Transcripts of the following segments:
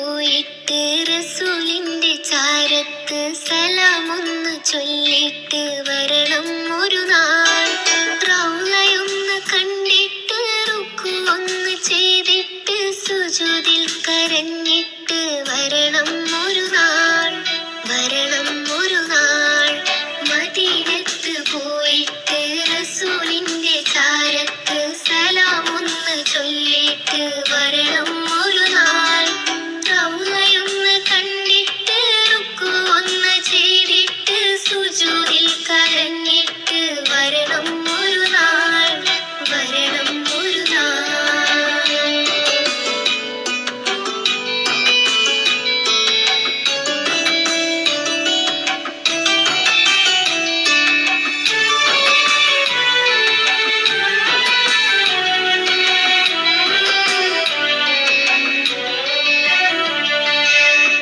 പോയിട്ട് റസൂലിന്റെ ചാരത്ത് സലാമൊന്ന് ചൊല്ലിട്ട് വരണം ഒരു നാൾ. റൗളയൊന്ന് കണ്ടിട്ട് റുക്കു ഒന്ന് ചെയ്തിട്ട് സുജൂദിൽ കരഞ്ഞിട്ട് വരണം ഒരു നാൾ. വരണം ഒരു നാൾ. മദീനത്ത് പോയിട്ട് റസൂലിന്റെ ചാരത്ത് സലാമൊന്ന് ചൊല്ലിട്ട് വരണം ഒരു നാൾ. റൗളയൊന്ന് കണ്ടിട്ട് റുക്കു ഒന്ന് ചെയ്തിട്ട് സുജൂദിൽ കരഞ്ഞിട്ട് വരണം ഒരു നാൾ. വരണം ഒരു നാൾ.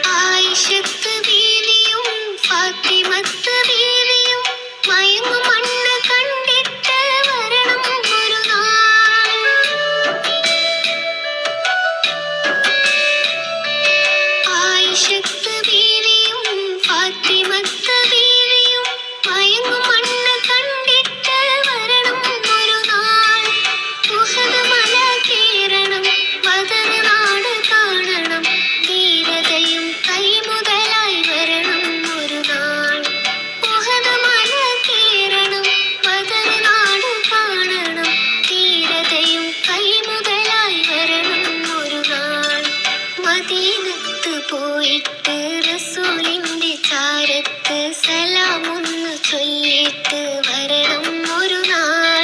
ആയിഷത്ത് ബീവിയും ഫാത്തിമത്ത് ബീവിയും മയങ്ങും മണ്ണ് കണ്ടിട്ട് വരണം ഒരു നാൾ. ആയിഷത്ത് ബീവിയും ഫാത്തിമത്ത് ബീവിയും മയങ്ങും മണ്ണ് കണ്ടിട്ട് വരണം ഒരു നാൾ. ഉഹദ് മല കീറണം, ബദർ നാട് കാണണം, ധീരതയും കൈമുതലായി വരണം ഒരു നാൾ. ഉഹദ് മല കീറണം, ബദർ നാട് കാണണം, ധീരതയും കൈമുതലായി വരണം ഒരു നാൾ. മദീനത്ത് പോയിട്ട് റസൂലിന്റെ ചാരത്ത് സലാമൊന്ന് ചൊല്ലിട്ട് വരണം ഒരു നാൾ.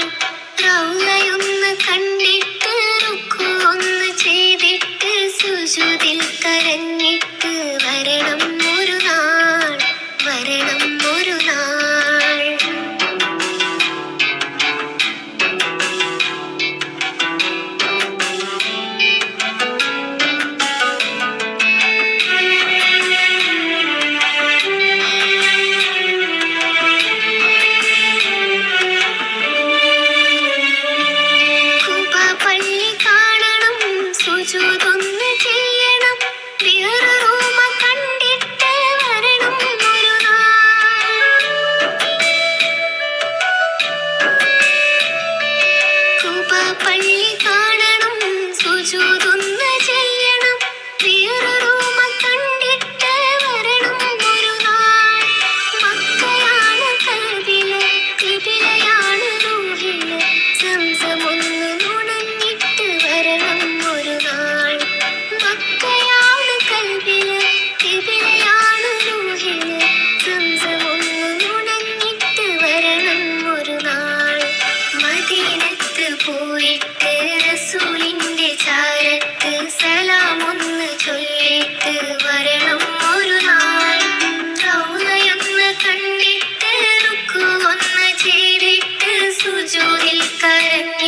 റൗളയൊന്ന് കണ്ടിട്ട് റുക്കു ഒന്ന് ചെയ്തിട്ട് സുജൂദിൽ കരഞ്ഞിട്ട് വരണം ഒരു നാൾ. വരണം ഒരു നാൾ. ഖുബ പള്ളി കാണണം, സുജൂദൊന്ന് ചെയ്യണം, ബിഅർ റൂമ കണ്ടിട്ട് വരണം ഒരു നാൾ. ഖുബ പള്ളി കാണണം, സുജൂദൊന്ന് ചെയ്യണം, ബിഅർ റൂമ കണ്ടിട്ട് വരണം ഒരു നാൾ. മക്കയാണ് കൽബില്, ഖിബിലയാണ് റൂഹില്, സംസമൊന്ന് നുണഞ്ഞിട്ട് വരണം ഒരു നാൾ. മക്കയാണ് കൽബില്, ഖിബിലയാണ് റൂഹില്, സംസമൊന്ന് നുണഞ്ഞിട്ട് വരണം ഒരു നാൾ. മദീനത്ത് പോയിട്ട് റസൂലിന്റെ ചാരത്ത് സലാമൊന്ന് ചൊല്ലിട്ട് വരണം ഒരു നാൾ. റൗളയൊന്ന് കണ്ടിട്ട് റുക്കു ഒന്ന് ചെയ്തിട്ട് സുജൂദിൽ കരഞ്ഞിട്ട്